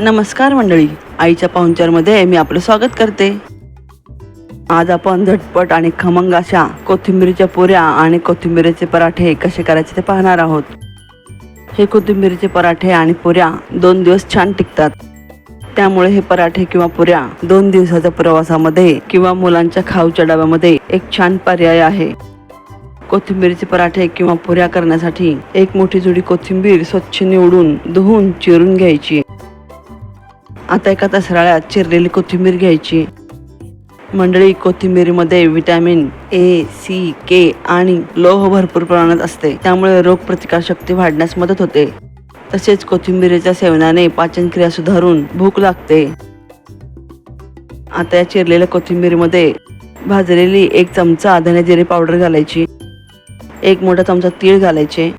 नमस्कार मंडळी, आईच्या पाहुणचारमध्ये मी आपलं स्वागत करते। आज आपण झटपट आणि खमंग अशा कोथिंबीरीच्या पुऱ्या आणि कोथिंबीरीचे पराठे कसे करायचे ते पाहणार आहोत। हे कोथिंबीरीचे पराठे आणि पुऱ्या 2 दिवस छान टिकतात। त्यामुळे हे पराठे किंवा पुऱ्या 2 दिवसाच्या प्रवासामध्ये किंवा मुलांच्या खाऊच्या डब्यामध्ये एक छान पर्याय आहे। कोथिंबीरीचे पराठे किंवा पुऱ्या करण्यासाठी एक मोठी जुडी कोथिंबीर स्वच्छ निवडून धुवून चिरून घ्यायची। आता एका तसराळ्यात चिरलेली कोथिंबीर घ्यायची। मंडळी, कोथिंबीरीमध्ये विटॅमिन ए, सी, के आणि लोह भरपूर प्रमाणात असते, त्यामुळे रोगप्रतिकारशक्ती वाढण्यास मदत होते। तसेच कोथिंबीरीच्या सेवनाने पाचनक्रिया सुधारून भूक लागते। आता या चिरलेल्या कोथिंबीरीमध्ये भाजलेली 1 चमचा धने जिरे पावडर घालायची, 1 मोठा चमचा तीळ घालायचे,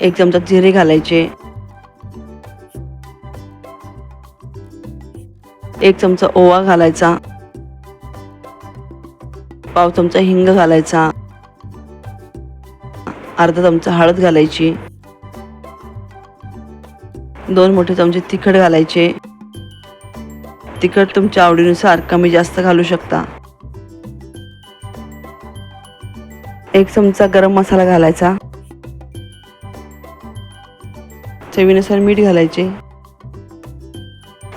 1 चमचा जिरे घालायचे, 1 चमचा ओवा घालायचा, पाव चमचा हिंग घालायचा, अर्धा चमचा हळद घालायची, 2 मोठे चमचे तिखट घालायचे। तिखट तुमच्या आवडीनुसार कमी जास्त घालू शकता। 1 चमचा गरम मसाला घालायचा, चवीनुसार मीठ घालायचे।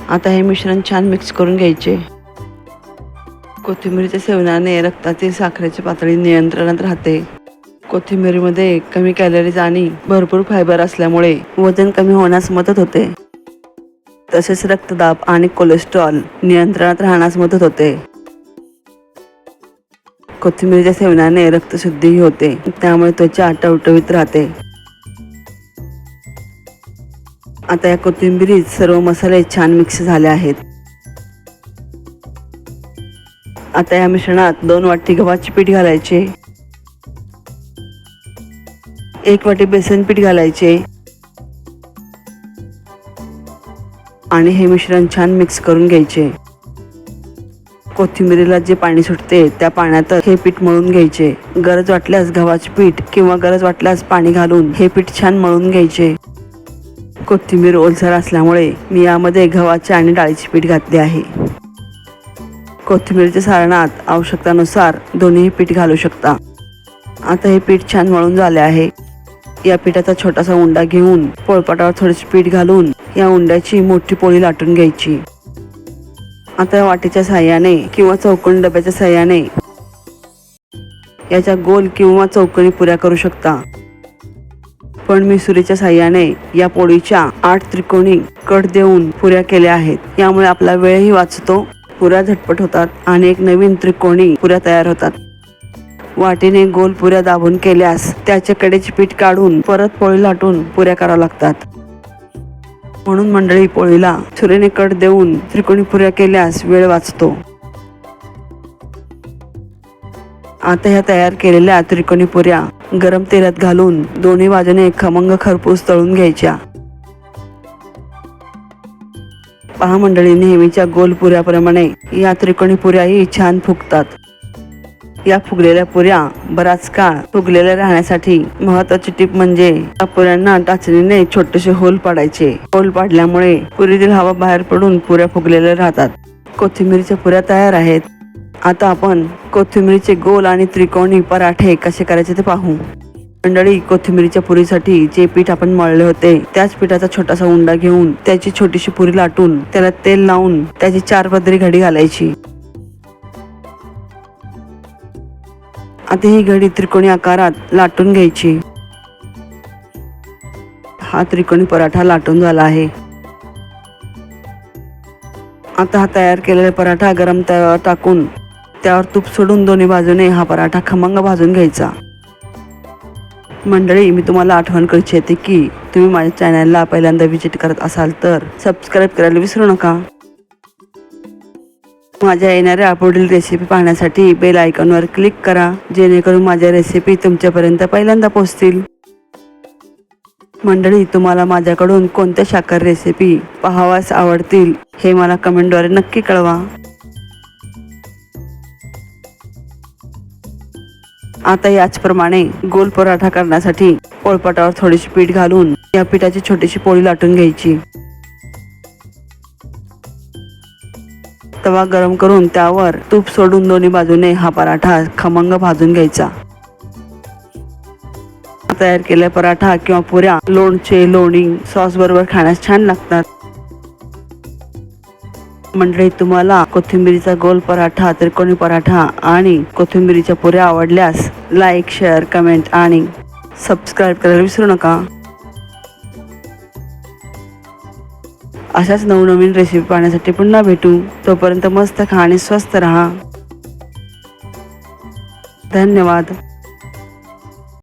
आता हे मिश्रण छान मिक्स करून घ्यायचे। कोथिंबीरीच्या सेवनाने रक्तातील साखरेची पातळी नियंत्रणात राहते। कोथिंबीरीमध्ये कमी कॅलरीज आणि भरपूर फायबर असल्यामुळे वजन कमी होण्यास मदत होते। तसेच रक्तदाब आणि कोलेस्ट्रॉल नियंत्रणात राहण्यास मदत होते। कोथिंबीरीच्या सेवनाने रक्तशुद्धीही होते, त्यामुळे त्वचा टवटवीत राहते। आता या कोथिंबीरीत सर्व मसाले छान मिक्स झाले आहेत। आता या मिश्रणात 2 वाटी गव्हाचे पीठ घालायचे, 1 वाटी बेसन पीठ घालायचे आणि हे मिश्रण छान मिक्स करून घ्यायचे। कोथिंबीरीला जे पाणी सुटते त्या पाण्यात हे पीठ मळून घ्यायचे। गरज वाटल्यास गव्हाचे पीठ किंवा गरज वाटल्यास पाणी घालून हे पीठ छान मळून घ्यायचे। कोथिंबीर ओलसर असल्यामुळे मी यामध्ये गव्हाचे आणि डाळीचे पीठ घातले आहे। कोथिंबीरच्या सारणात आवश्यकतेनुसार दोन्ही पीठ घालू शकता। आता हे पीठ छान मळून झाले आहे। या पिठाचा छोटासा उंडा घेऊन पोळपाटावर थोडेसे पीठ घालून या उंड्याची मोठी पोळी लाटून घ्यायची। आता या वाटीच्या साहाय्याने किंवा चौकोनी डब्याच्या साहाय्याने याच्या गोल किंवा चौकोनी पुऱ्या करू शकता, पण मी सुरीच्या साहाय्याने या पोळीच्या 8 त्रिकोणी कट देऊन पुऱ्या केल्या आहेत। यामुळे आपला वेळही वाचतो, पुऱ्या झटपट होतात आणि एक नवीन त्रिकोणी पुऱ्या तयार होतात। वाटीने गोल पुऱ्या दाबून केल्यास त्याच्या कडेचे पीठ काढून परत पोळी लाटून पुऱ्या कराव्या लागतात। म्हणून मंडळी, पोळीला सुरीने कट देऊन त्रिकोणी पुऱ्या केल्यास वेळ वाचतो। आता ह्या तयार केलेल्या त्रिकोणी पुऱ्या गरम तेलात घालून दोन्ही बाजूने खमंग खरपूस तळून घ्यायच्या। पहा मंडळी, नेहमीच्या गोल पुऱ्याप्रमाणे या त्रिकोणी पुऱ्याही छान फुगतात। या फुगलेल्या पुऱ्या बराच काळ फुगलेल्या राहण्यासाठी महत्त्वाची टीप म्हणजे या पुऱ्यांना टाचणीने छोटेसे होल पाडायचे। होल पाडल्यामुळे पुरीतील हवा बाहेर पडून पुऱ्या फुगलेल्या राहतात। कोथिंबीरीच्या पुऱ्या तयार आहेत। आता आपण कोथिंबीरीचे गोल आणि त्रिकोणी पराठे कसे करायचे ते पाहू। मंडळी, कोथिंबीरीच्या पुरीसाठी जे पीठ आपण मळले होते त्याच पिठाचा छोटासा उंडा घेऊन त्याची छोटीशी पुरी लाटून त्याला तेल लावून त्याची 4 पदरी घडी घालायची। आता ही घडी त्रिकोणी आकारात लाटून घ्यायची। हा त्रिकोणी पराठा लाटून झाला आहे। आता हा तयार केलेला पराठा गरम तव्यावर टाकून त्यावर तूप सोडून दोन्ही बाजूने हा पराठा खमंग भाजून घ्यायचा। मंडळी, मी तुम्हाला आठवण करू इच्छिते की तुम्ही माझ्या चॅनलला पहिल्यांदा व्हिजिट करत असाल तर सबस्क्राईब करायला विसरू नका। माझ्या येणाऱ्या पुढील रेसिपी पाहण्यासाठी बेल आयकॉनवर क्लिक करा, जेणेकरून माझ्या रेसिपी तुमच्यापर्यंत पहिल्यांदा पोहोचतील। मंडळी, तुम्हाला माझ्याकडून कोणत्या शाकाहारी रेसिपी पाहावास आवडतील हे मला कमेंटद्वारे नक्की कळवा। आता याचप्रमाणे गोल पराठा करण्यासाठी पोळपाटावर थोडीशी पीठ घालून या पिठाची छोटीशी पोळी लाटून घ्यायची। तवा गरम करून त्यावर तूप सोडून दोन्ही बाजूने हा पराठा खमंग भाजून घ्यायचा. तयार केलेला पराठा किंवा पुऱ्या लोणचे, लोणी, सॉस बरोबर खाण्यास छान लागतात. मंडळी, तुम्हाला कोथिंबीरीचा गोल पराठा, त्रिकोणी पराठा आणि कोथिंबीरीच्या पुऱ्या आवडल्यास लाईक, शेअर, कमेंट आणि सबस्क्राईब करायला विसरू नका. अशाच नवनवीन रेसिपी पाहण्यासाठी पुन्हा भेटू. तोपर्यंत मस्त खा आणि स्वस्त राहा. धन्यवाद.